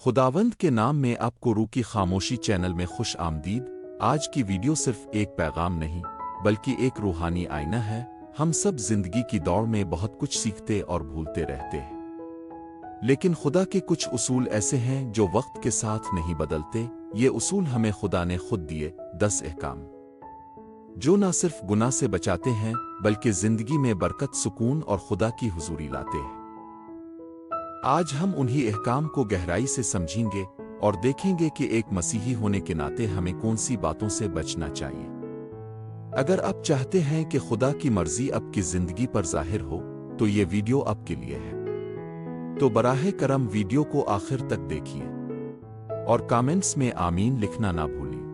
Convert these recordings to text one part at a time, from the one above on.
खुदावंद के नाम में आपको रूह की खामोशी चैनल में खुश आमदीद। आज की वीडियो सिर्फ एक पैगाम नहीं बल्कि एक रूहानी आईना है। हम सब जिंदगी की दौड़ में बहुत कुछ सीखते और भूलते रहते हैं, लेकिन खुदा के कुछ उसूल ऐसे हैं जो वक्त के साथ नहीं बदलते। ये उसूल हमें खुदा ने खुद दिए, 10 अहकाम जो न सिर्फ गुनाह से बचाते हैं बल्कि जिंदगी में बरकत, सुकून और खुदा की हुजूरी लाते हैं। आज हम उन्हीं अहकाम को गहराई से समझेंगे और देखेंगे कि एक मसीही होने के नाते हमें कौन सी बातों से बचना चाहिए। अगर आप चाहते हैं कि खुदा की मर्जी आपकी जिंदगी पर जाहिर हो तो ये वीडियो आपके लिए है। तो बराहे करम वीडियो को आखिर तक देखिए और कमेंट्स में आमीन लिखना ना भूलिए।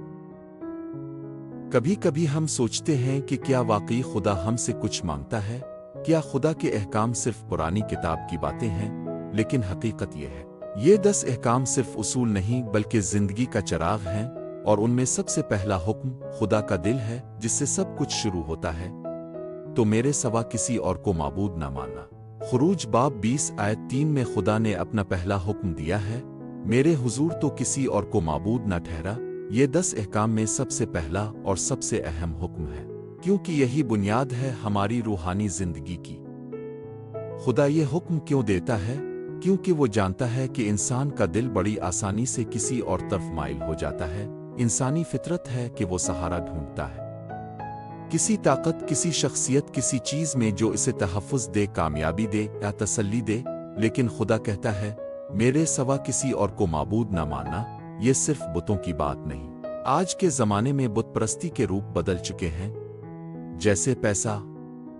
कभी कभी हम सोचते हैं कि क्या वाकई खुदा हमसे कुछ मांगता है? क्या खुदा के अहकाम सिर्फ पुरानी किताब की बातें हैं? लेकिन हकीकत यह है, ये 10 अहकाम सिर्फ उसूल नहीं बल्कि जिंदगी का चिराग हैं। और उनमें सबसे पहला हुक्म खुदा का दिल है, जिससे सब कुछ शुरू होता है। तो मेरे सवा किसी और को माबूद न मानना। खुरूज बाब 20 आयत 3 में खुदा ने अपना पहला हुक्म दिया है, मेरे हुजूर तो किसी और को माबूद न ठहरा। ये 10 अहकाम में सबसे पहला और सबसे अहम हुक्म है, क्योंकि यही बुनियाद है हमारी रूहानी जिंदगी की। खुदा ये हुक्म क्यों देता है? क्योंकि वो जानता है कि इंसान का दिल बड़ी आसानी से किसी और तरफ माइल हो जाता है। इंसानी फितरत है कि वो सहारा ढूंढता है, किसी ताकत, किसी शख्सियत, किसी चीज में जो इसे तहफ़्फ़ुज़ दे, कामयाबी दे या तसल्ली दे। लेकिन खुदा कहता है, मेरे सवा किसी और को माबूद न मानना। ये सिर्फ बुतों की बात नहीं। आज के जमाने में बुत परस्ती के रूप बदल चुके हैं, जैसे पैसा।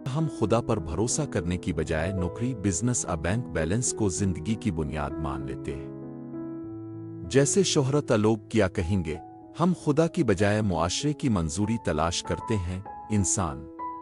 हम खुदा पर भरोसा करने की बजाय नौकरी, बिजनेस या बैंक बैलेंस को जिंदगी की बुनियाद मान लेते हैं। जैसे शोहरत, लोग क्या कहेंगे, हम खुदा की बजाय मुआशरे की मंजूरी तलाश करते हैं। इंसान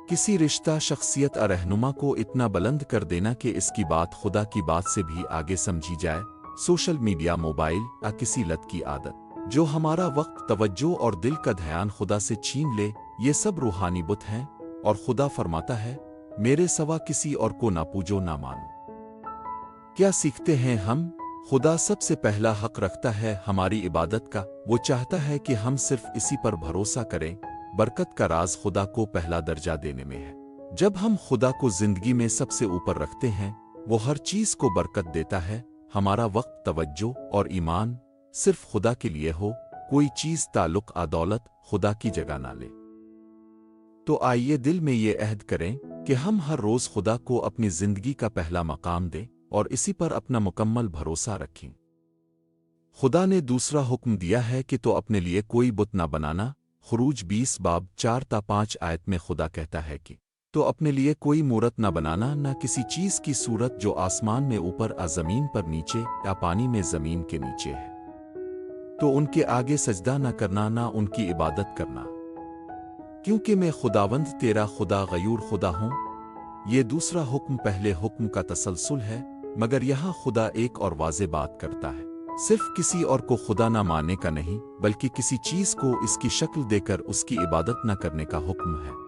किसी रिश्ता, शख्सियत या रहनुमा को इतना बुलंद कर देना कि इसकी बात खुदा की बात से भी आगे समझी जाए। सोशल मीडिया, मोबाइल या किसी लत की आदत जो हमारा वक्त, तवज्जो और दिल का ध्यान खुदा से छीन ले, ये सब रूहानी बुत हैं। और खुदा फरमाता है, मेरे सवा किसी और को ना पूजो, ना मानो। क्या सीखते हैं हम? खुदा सबसे पहला हक रखता है हमारी इबादत का। वो चाहता है कि हम सिर्फ इसी पर भरोसा करें। बरकत का राज खुदा को पहला दर्जा देने में है। जब हम खुदा को जिंदगी में सबसे ऊपर रखते हैं, वो हर चीज को बरकत देता है। हमारा वक्त, तवज्जो और ईमान सिर्फ खुदा के लिए हो। कोई चीज, ताल्लुक या दौलत खुदा की जगह ना ले। तो आइए दिल में ये अहद करें कि हम हर रोज खुदा को अपनी जिंदगी का पहला मकाम दें और इसी पर अपना मुकम्मल भरोसा रखें। खुदा ने दूसरा हुक्म दिया है कि तो अपने लिए कोई बुत न बनाना। खुरूज 20 बाब 4-5 आयत में खुदा कहता है कि तो अपने लिए कोई मूरत न बनाना, न किसी चीज की सूरत जो आसमान में ऊपर या जमीन पर नीचे या पानी में जमीन के नीचे है। तो उनके आगे सजदा न करना, न उनकी इबादत करना, क्योंकि मैं खुदावंद तेरा खुदा गयूर खुदा हूं। ये दूसरा हुक्म पहले हुक्म का तसलसल है, मगर यहाँ खुदा एक और वाज़े बात करता है। सिर्फ किसी और को खुदा ना मानने का नहीं, बल्कि किसी चीज को इसकी शक्ल देकर उसकी इबादत न करने का हुक्म है।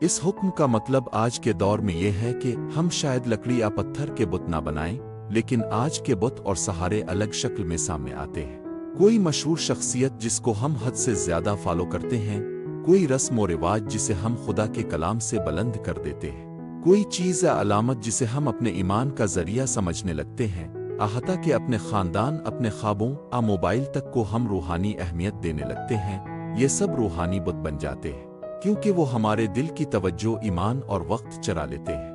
इस हुक्म का मतलब आज के दौर में यह है कि हम शायद लकड़ी या पत्थर के बुत ना बनाएं, लेकिन आज के बुत और सहारे अलग शक्ल में सामने आते हैं। कोई मशहूर शख्सियत जिसको हम हद से ज्यादा फॉलो करते हैं, कोई रस्म और रिवाज जिसे हम खुदा के कलाम से बुलंद कर देते हैं, कोई चीज या अलामत जिसे हम अपने ईमान का जरिया समझने लगते हैं, आहता के अपने खानदान, अपने ख्वाबों या मोबाइल तक को हम रूहानी अहमियत देने लगते हैं। ये सब रूहानी बुत बन जाते हैं, क्योंकि वो हमारे दिल की तवज्जो, ईमान और वक्त चरा लेते हैं।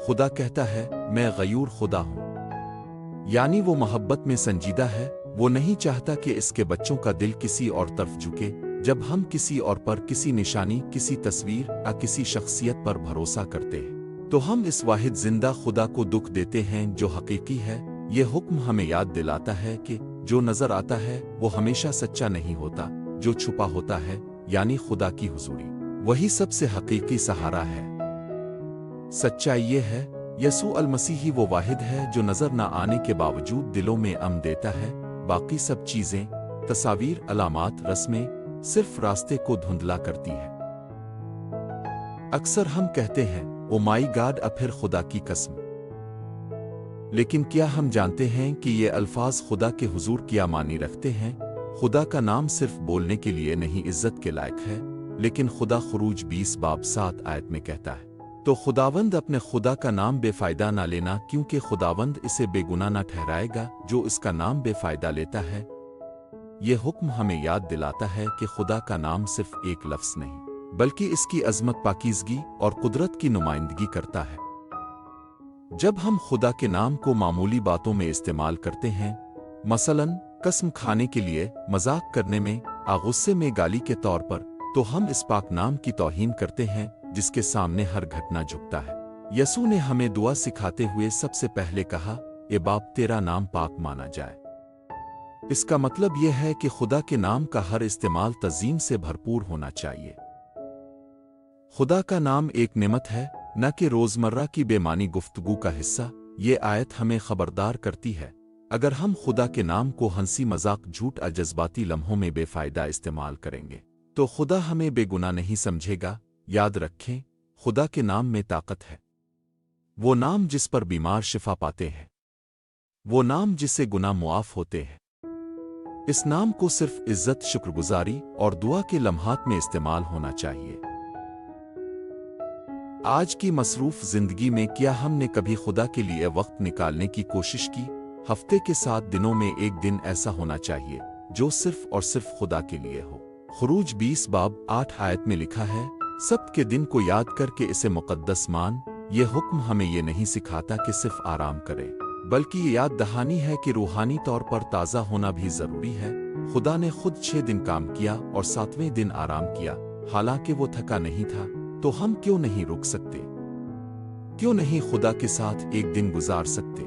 खुदा कहता है, मैं गयूर खुदा हूं, यानी वो मोहब्बत में संजीदा है। वो नहीं चाहता कि इसके बच्चों का दिल किसी और तरफ झुके। जब हम किसी और पर, किसी निशानी, किसी तस्वीर या किसी शख्सियत पर भरोसा करते हैं, तो हम इस वाहिद जिंदा खुदा को दुख देते हैं जो हकीकी है। ये हुक्म हमें याद दिलाता है कि जो नजर आता है वो हमेशा सच्चा नहीं होता। जो छुपा होता है, यानी खुदा की हुजूरी, वही सबसे हकीकी सहारा है। सच्चाई ये है, यसू अल मसीही वो वाहिद है जो नजर न आने के बावजूद दिलों में अमन देता है। बाकी सब चीजें, तस्वीर, अलामात, रस्में सिर्फ रास्ते को धुंधला करती है। अक्सर हम कहते हैं, ओ माई गॉड, अब फिर खुदा की कसम। لیکن کیا ہم جانتے ہیں کہ یہ الفاظ خدا کے حضور کیا معنی رکھتے ہیں؟ خدا کا نام صرف بولنے کے لیے نہیں عزت کے لائق ہے، لیکن خدا خروج 20 باب 7 آیت میں کہتا ہے تو خداوند اپنے خدا کا نام بے فائدہ نہ لینا، کیونکہ خداوند اسے بے گناہ نہ ٹھہرائے گا جو اس کا نام بے فائدہ لیتا ہے۔ یہ حکم ہمیں یاد دلاتا ہے کہ خدا کا نام صرف ایک لفظ نہیں، بلکہ اس کی عظمت، پاکیزگی اور قدرت کی نمائندگی کرتا ہے۔ جب ہم خدا کے نام کو معمولی باتوں میں استعمال کرتے ہیں، مثلاً قسم کھانے کے لیے، مذاق کرنے میں، غصے میں گالی کے طور پر، تو ہم اس پاک نام کی توہین کرتے ہیں جس کے سامنے ہر گھٹنا جھکتا ہے۔ یسوع نے ہمیں دعا سکھاتے ہوئے سب سے پہلے کہا، اے باپ تیرا نام پاک مانا جائے۔ اس کا مطلب یہ ہے کہ خدا کے نام کا ہر استعمال تعظیم سے بھرپور ہونا چاہیے۔ خدا کا نام ایک نعمت ہے، نہ کہ روزمرہ کی بے معنی گفتگو کا حصہ۔ یہ آیت ہمیں خبردار کرتی ہے، اگر ہم خدا کے نام کو ہنسی مذاق، جھوٹ اور جذباتی لمحوں میں بے فائدہ استعمال کریں گے تو خدا ہمیں بے گناہ نہیں سمجھے گا۔ یاد رکھیں، خدا کے نام میں طاقت ہے۔ وہ نام جس پر بیمار شفا پاتے ہیں، وہ نام جس سے گناہ معاف ہوتے ہیں۔ اس نام کو صرف عزت، شکر گزاری اور دعا کے لمحات میں استعمال ہونا چاہیے۔ آج کی مصروف زندگی میں کیا ہم نے کبھی خدا کے لیے وقت نکالنے کی کوشش کی؟ ہفتے کے 7 دنوں میں ایک دن ایسا ہونا چاہیے جو صرف اور صرف خدا کے لیے ہو۔ خروج 20 باب 8 آیت میں لکھا ہے، سبت کے دن کو یاد کر کے اسے مقدس مان۔ یہ حکم ہمیں یہ نہیں سکھاتا کہ صرف آرام کرے، بلکہ یہ یاد دہانی ہے کہ روحانی طور پر تازہ ہونا بھی ضروری ہے۔ خدا نے خود 6 دن کام کیا اور 7ویں دن آرام کیا، حالانکہ وہ تھکا نہیں تھا۔ تو ہم کیوں نہیں رک سکتے؟ کیوں نہیں خدا کے ساتھ ایک دن گزار سکتے؟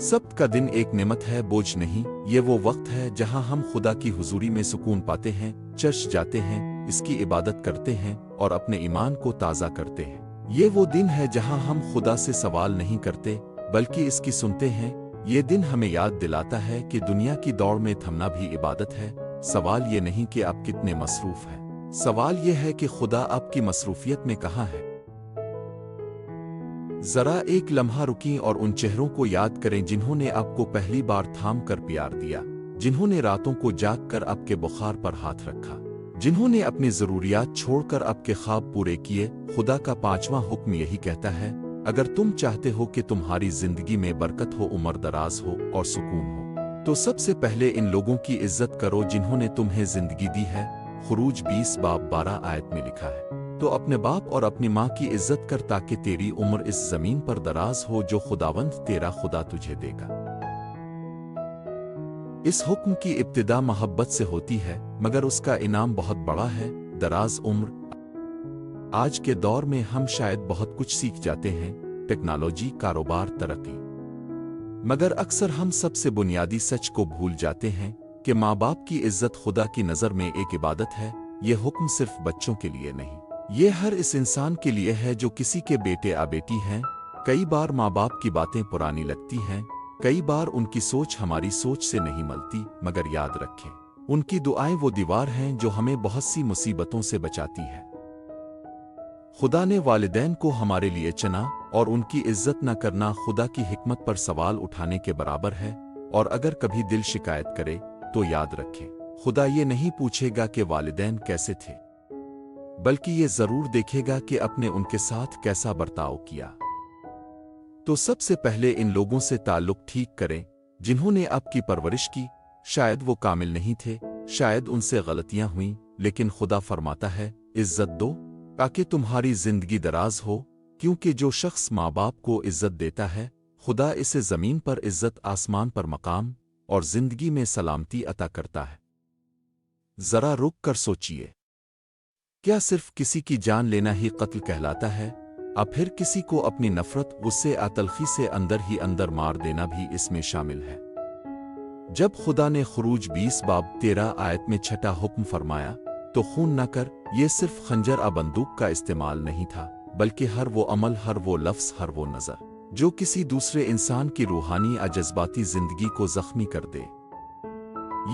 سبت کا دن ایک نعمت ہے، بوجھ نہیں۔ یہ وہ وقت ہے جہاں ہم خدا کی حضوری میں سکون پاتے ہیں، چرچ جاتے ہیں، اس کی عبادت کرتے ہیں اور اپنے ایمان کو تازہ کرتے ہیں۔ یہ وہ دن ہے جہاں ہم خدا سے سوال نہیں کرتے بلکہ اس کی سنتے ہیں۔ یہ دن ہمیں یاد دلاتا ہے کہ دنیا کی دوڑ میں تھمنا بھی عبادت ہے۔ سوال یہ نہیں کہ آپ کتنے مصروف ہیں، سوال یہ ہے کہ خدا آپ کی مصروفیت میں کہاں ہے۔ ذرا ایک لمحہ رکیں اور ان چہروں کو یاد کریں جنہوں نے آپ کو پہلی بار تھام کر پیار دیا، جنہوں نے راتوں کو جاگ کر آپ کے بخار پر ہاتھ رکھا، جنہوں نے اپنی ضروریات چھوڑ کر آپ کے خواب پورے کیے۔ خدا کا 5واں حکم یہی کہتا ہے، اگر تم چاہتے ہو کہ تمہاری زندگی میں برکت ہو، عمر دراز ہو اور سکون ہو، تو سب سے پہلے ان لوگوں کی عزت کرو جنہوں نے تمہیں زندگی دی ہے۔ خروج 20 باب 12 آیت میں لکھا ہے، تو اپنے باپ اور اپنی ماں کی عزت کر تاکہ تیری عمر اس زمین پر دراز ہو جو خداوند تیرا خدا تجھے دے گا۔ اس حکم کی ابتدا محبت سے ہوتی ہے، مگر اس کا انعام بہت بڑا ہے، دراز عمر۔ آج کے دور میں ہم شاید بہت کچھ سیکھ جاتے ہیں، ٹیکنالوجی، کاروبار، ترقی، مگر اکثر ہم سب سے بنیادی سچ کو بھول جاتے ہیں کہ ماں باپ کی عزت خدا کی نظر میں ایک عبادت ہے۔ یہ حکم صرف بچوں کے لیے نہیں، یہ ہر اس انسان کے لیے ہے جو کسی کے بیٹے یا بیٹی ہیں۔ کئی بار ماں باپ کی باتیں پرانی لگتی ہیں، کئی بار ان کی سوچ ہماری سوچ سے نہیں ملتی، مگر یاد رکھیں، ان کی دعائیں وہ دیوار ہیں جو ہمیں بہت سی مصیبتوں سے بچاتی ہے۔ خدا نے والدین کو ہمارے لیے چنا، اور ان کی عزت نہ کرنا خدا کی حکمت پر سوال اٹھانے کے برابر ہے۔ اور اگر کبھی دل شکایت کرے تو یاد رکھیں، خدا یہ نہیں پوچھے گا کہ والدین کیسے تھے، بلکہ یہ ضرور دیکھے گا کہ اپنے ان کے ساتھ کیسا برتاؤ کیا۔ تو سب سے پہلے ان لوگوں سے تعلق ٹھیک کریں جنہوں نے آپ کی پرورش کی۔ شاید وہ کامل نہیں تھے، شاید ان سے غلطیاں ہوئیں، لیکن خدا فرماتا ہے، عزت دو تاکہ تمہاری زندگی دراز ہو، کیونکہ جو شخص ماں باپ کو عزت دیتا ہے، خدا اسے زمین پر عزت، آسمان پر مقام اور زندگی میں سلامتی عطا کرتا ہے۔ ذرا رک کر سوچئے، کیا صرف کسی کی جان لینا ہی قتل کہلاتا ہے؟ اب پھر کسی کو اپنی نفرت، غصے، تلخی سے اندر ہی اندر مار دینا بھی اس میں شامل ہے۔ جب خدا نے خروج 20 باب 13 آیت میں 6واں حکم فرمایا، تو خون نہ کر، یہ صرف خنجر بندوق کا استعمال نہیں تھا، بلکہ ہر وہ عمل، ہر وہ لفظ، ہر وہ نظر جو کسی دوسرے انسان کی روحانی جذباتی زندگی کو زخمی کر دے۔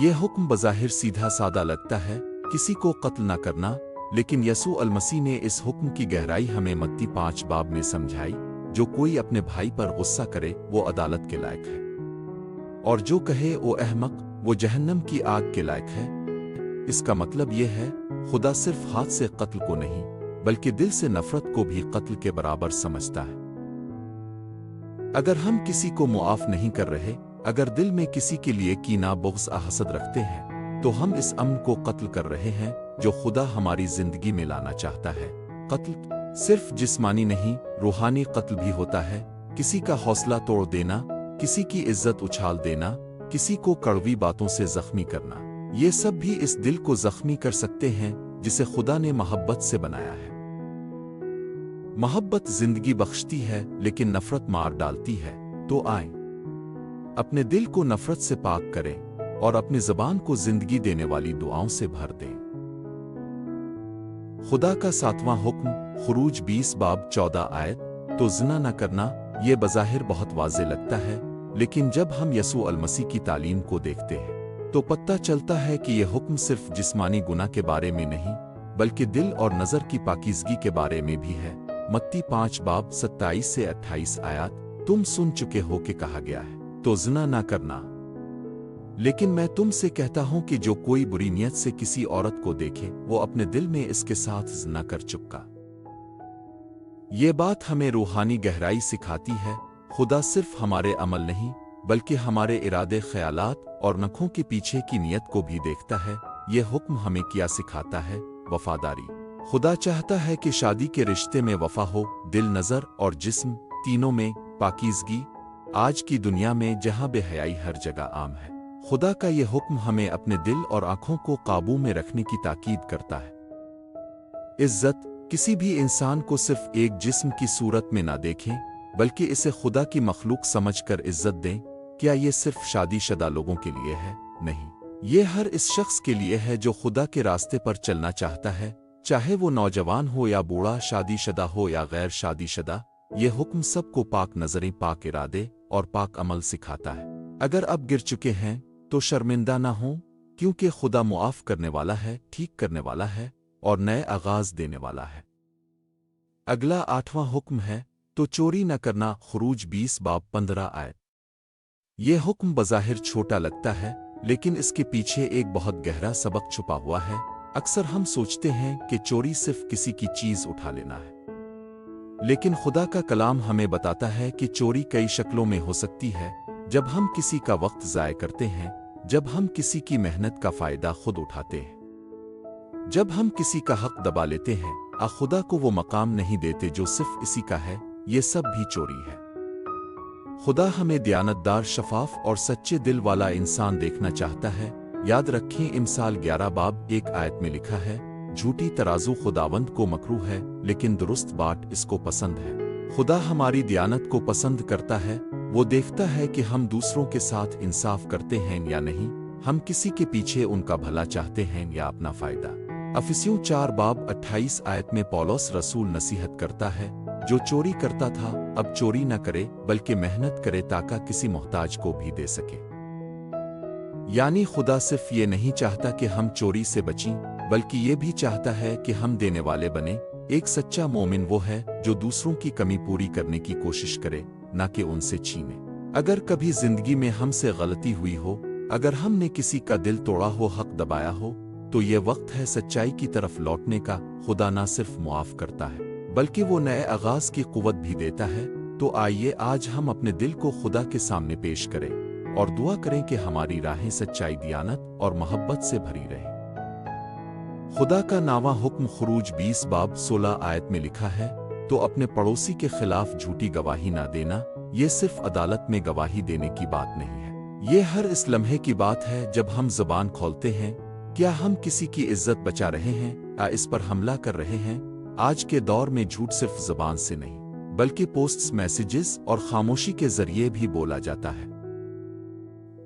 یہ حکم بظاہر سیدھا سادہ لگتا ہے، کسی کو قتل نہ کرنا، لیکن یسوع المسیح نے اس حکم کی گہرائی ہمیں متی 5 باب میں سمجھائی، जो कोई अपने भाई पर गुस्सा करे वो अदालत के लायक है, और जो कहे ओ अहमक वो जहन्नम की आग के लायक है। इसका मतलब यह है, खुदा सिर्फ हाथ से कत्ल को नहीं बल्कि दिल से नफरत को भी कत्ल के बराबर समझता है। अगर हम किसी को मुआफ नहीं कर रहे, अगर दिल में किसी के लिए कीना बुग़्ज़ हसद रखते हैं, तो हम इस अमन को कत्ल कर रहे हैं जो खुदा हमारी जिंदगी में लाना चाहता है। कत्ल सिर्फ जिस्मानी नहीं, रूहानी कत्ल भी होता है। किसी का हौसला तोड़ देना, किसी की इज्जत उछाल देना, किसी को कड़वी बातों से जख्मी करना, ये सब भी इस दिल को जख्मी कर सकते हैं जिसे खुदा ने मोहब्बत से बनाया है। मोहब्बत जिंदगी बख्शती है लेकिन नफरत मार डालती है। तो आए अपने दिल को नफरत से पाक करें और अपनी ज़बान को जिंदगी देने वाली दुआओं से भर दें। खुदा का 7वां हुक्म, खुरूज 20 बाब 14 आयत। तो ज़िना न करना, ये बज़ाहिर बहुत वाज़ेह लगता है, लेकिन जब हम यसू अल मसीह की तालीम को देखते हैं तो पता चलता है कि यह हुक्म सिर्फ जिस्मानी गुनाह के बारे में नहीं बल्कि दिल और नज़र की पाकीज़गी के बारे में भी है। मत्ती 5 बाब 27 से 28 आयत। तुम सुन चुके हो कि कहा गया है, तो ज़िना ना करना, लेकिन मैं तुमसे कहता हूं कि जो कोई बुरी नियत से किसी औरत को देखे वो अपने दिल में इसके साथ ज़िना कर चुका। ये बात हमें रूहानी गहराई सिखाती है। खुदा सिर्फ हमारे अमल नहीं बल्कि हमारे इरादे, ख्यालात और नखों के पीछे की नियत को भी देखता है। ये हुक्म हमें क्या सिखाता है? वफादारी। खुदा चाहता है कि शादी के रिश्ते में वफा हो, दिल, नज़र और जिस्म तीनों में पाकीज़गी। आज की दुनिया में जहां बेहयाई हर जगह आम है, खुदा का ये हुक्म हमें अपने दिल और आंखों को काबू में रखने की ताकीद करता है। इज्जत। किसी भी इंसान को सिर्फ एक जिस्म की सूरत में ना देखें बल्कि इसे खुदा की मखलूक समझकर इज्जत दें। क्या ये सिर्फ शादीशुदा लोगों के लिए है? नहीं, ये हर इस शख्स के लिए है जो खुदा के रास्ते पर चलना चाहता है, चाहे वो नौजवान हो या बूढ़ा, शादीशुदा हो या गैर शादीशुदा। ये हुक्म सबको पाक नजरें, पाक इरादे और पाक अमल सिखाता है। अगर अब गिर चुके हैं तो शर्मिंदा ना हो, क्योंकि खुदा मुआफ करने वाला है, ठीक करने वाला है और नए आगाज देने वाला है। अगला 8वां हुक्म है, तो चोरी न करना। खुरूज 20 बाब 15 आयत। यह हुक्म बज़ाहिर छोटा लगता है लेकिन इसके पीछे एक बहुत गहरा सबक छुपा हुआ है। अक्सर हम सोचते हैं कि चोरी सिर्फ किसी की चीज उठा लेना है, लेकिन खुदा का कलाम हमें बताता है कि चोरी कई शक्लों में हो सकती है। जब हम किसी का वक्त ज़ाय करते हैं, जब हम किसी की मेहनत का फायदा खुद उठाते हैं, जब हम किसी का हक दबा लेते हैं, खुदा को वो मकाम नहीं देते जो सिर्फ इसी का है, ये सब भी चोरी है। खुदा हमें दयानतदार, शफाफ और सच्चे दिल वाला इंसान देखना चाहता है। याद रखें, इमसाल 11 बाब 1 आयत में लिखा है, झूठी तराजू खुदावंद को मकरूह है लेकिन दुरुस्त बाट इसको पसंद है। खुदा हमारी दयानत को पसंद करता है। वो देखता है कि हम दूसरों के साथ इंसाफ करते हैं या नहीं, हम किसी के पीछे उनका भला चाहते हैं या अपना फायदा। अफिसियों 4 बाब 28 आयत में पौलुस रसूल नसीहत करता है, जो चोरी करता था अब चोरी न करे बल्कि मेहनत करे ताकि किसी मोहताज को भी दे सके। यानी खुदा सिर्फ ये नहीं चाहता कि हम चोरी से बचें बल्कि ये भी चाहता है कि हम देने वाले बने। एक सच्चा मोमिन वो है जो दूसरों की कमी पूरी करने की कोशिश करे, ना कि उनसे छीने। अगर कभी जिंदगी में हमसे गलती हुई हो, अगर हमने किसी का दिल तोड़ा हो, हक दबाया हो, तो ये वक्त है सच्चाई की तरफ लौटने का। खुदा ना सिर्फ मुआफ करता है बल्कि वो नए आगाज की कुव्वत भी देता है। तो आइए आज हम अपने दिल को खुदा के सामने पेश करें और दुआ करें कि हमारी राहें सच्चाई, दियानत और मोहब्बत से भरी रहें। खुदा का 9वां हुक्म खुरूज 20 बाब 16 आयत में लिखा है, तो अपने पड़ोसी के खिलाफ झूठी गवाही ना देना। ये सिर्फ अदालत में गवाही देने की बात नहीं है, ये हर इस लम्हे की बात है जब हम ज़बान खोलते हैं। क्या हम किसी की इज्जत बचा रहे हैं या इस पर हमला कर रहे हैं? आज के दौर में झूठ सिर्फ ज़बान से नहीं बल्कि पोस्ट्स, मैसेजेस और खामोशी के जरिए भी बोला जाता है।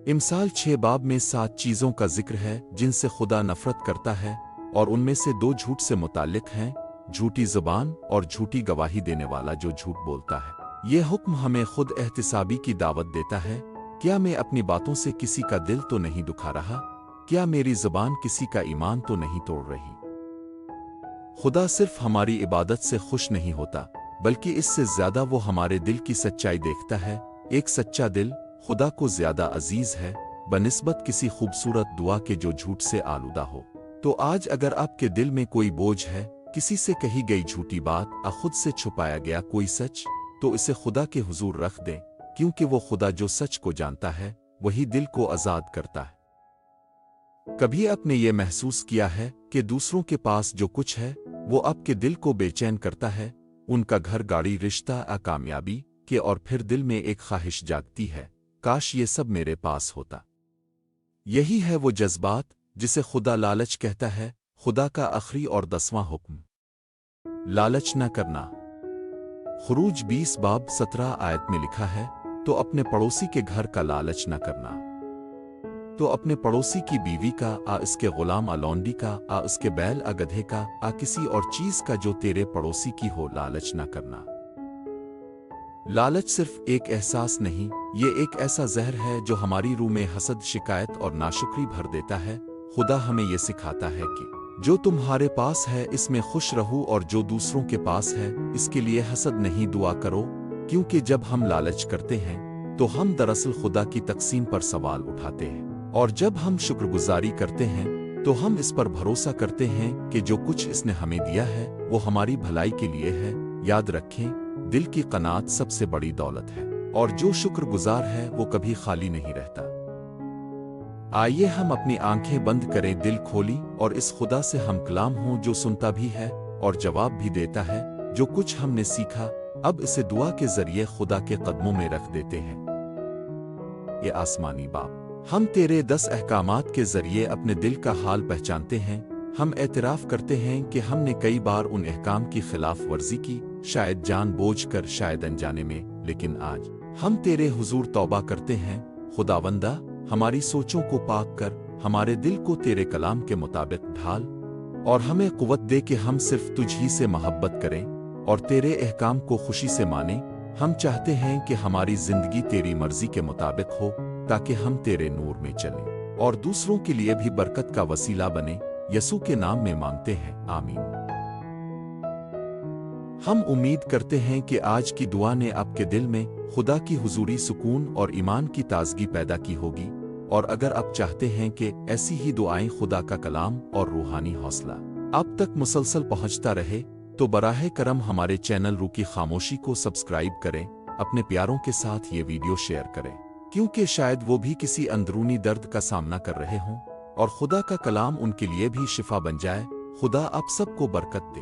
इमसाल 6 बाब में 7 चीज़ों का जिक्र है जिनसे खुदा नफरत करता है और उनमें से 2 झूठ से मुताल्लिक हैं, झूठी ज़बान और झूठी गवाही देने वाला जो झूठ बोलता है। यह हुक्म हमें खुद एहतिसाबी की दावत देता है। क्या मैं अपनी बातों से किसी का दिल तो नहीं दुखा रहा? क्या मेरी ज़बान किसी का ईमान तो नहीं तोड़ रही? खुदा सिर्फ हमारी इबादत से खुश नहीं होता बल्कि इससे ज्यादा वो हमारे दिल की सच्चाई देखता है। एक सच्चा दिल खुदा को ज्यादा अजीज है बनिस्बत किसी खूबसूरत दुआ के जो झूठ से आलूदा हो। तो आज अगर आपके दिल में कोई बोझ है, किसी से कही गई झूठी बात या खुद से छुपाया गया कोई सच, तो इसे खुदा के हुजूर रख दें, क्योंकि वो खुदा जो सच को जानता है वही दिल को आजाद करता है। कभी आपने ये महसूस किया है कि दूसरों के पास जो कुछ है वो आपके दिल को बेचैन करता है? उनका घर, गाड़ी, रिश्ता या कामयाबी के, और फिर दिल में एक ख्वाहिश जागती है, काश ये सब मेरे पास होता। यही है वो जज्बात जिसे खुदा लालच कहता है। खुदा का आखिरी और 10वां हुक्म, लालच न करना। खुरूज 20 बाब 17 आयत में लिखा है, तो अपने पड़ोसी के घर का लालच न करना। तो अपने पड़ोसी की बीवी का, आ इसके गुलाम, आ लौंडी का, आ उसके बैल, आ गधे का, आ किसी और चीज का जो तेरे पड़ोसी की हो, लालच न करना। लालच सिर्फ एक एहसास नहीं, ये एक ऐसा जहर है जो हमारी रूह में हसद, शिकायत और नाशुक्री भर देता है। खुदा हमें ये सिखाता है कि जो तुम्हारे पास है इसमें खुश रहो, और जो दूसरों के पास है इसके लिए हसद नहीं दुआ करो, क्योंकि जब हम लालच करते हैं तो हम दरअसल खुदा की तकसीम पर सवाल उठाते हैं, और जब हम शुक्रगुजारी करते हैं तो हम इस पर भरोसा करते हैं कि जो कुछ इसने हमें दिया है वो हमारी भलाई के लिए है। याद रखें, दिल की कनात सबसे बड़ी दौलत है, और जो शुक्रगुजार है वो कभी खाली नहीं रहता। आइए हम अपनी आंखें बंद करें, दिल खोली, और इस खुदा से हम कलाम हों जो सुनता भी है और जवाब भी देता है। जो कुछ हमने सीखा अब इसे दुआ के जरिए खुदा के कदमों में रख देते हैं। ये आसमानी बाप, हम तेरे 10 अहकामात के जरिए अपने दिल का हाल पहचानते हैं। हम एतराफ करते हैं कि हमने कई बार उन अहकाम की खिलाफ वर्जी की, शायद जानबूझकर, शायद अनजाने में, लेकिन आज हम तेरे हुजूर तौबा करते हैं। खुदावंदा, हमारी सोचों को पाक कर, हमारे दिल को तेरे कलाम के मुताबिक ढाल, और हमें कुव्वत दे कि हम सिर्फ तुझ ही से मोहब्बत करें और तेरे अहकाम को खुशी से मानें। हम चाहते हैं कि हमारी जिंदगी तेरी मर्जी के मुताबिक हो, ताकि हम तेरे नूर में चलें और दूसरों के लिए भी बरकत का वसीला बने। यसू के नाम में मांगते हैं, आमीन। हम उम्मीद करते हैं कि आज की दुआ ने आपके दिल में खुदा की हुजूरी, सुकून और ईमान की ताजगी पैदा की होगी। और अगर आप चाहते हैं कि ऐसी ही दुआएं, खुदा का कलाम और रूहानी हौसला आप तक मुसलसल पहुंचता रहे, तो बराह करम हमारे चैनल रूह की खामोशी को सब्सक्राइब करें, अपने प्यारों के साथ ये वीडियो शेयर करें, क्योंकि शायद वो भी किसी अंदरूनी दर्द का सामना कर रहे हों और खुदा का कलाम उनके लिए भी शिफा बन जाए। खुदा आप सबको बरकत दे।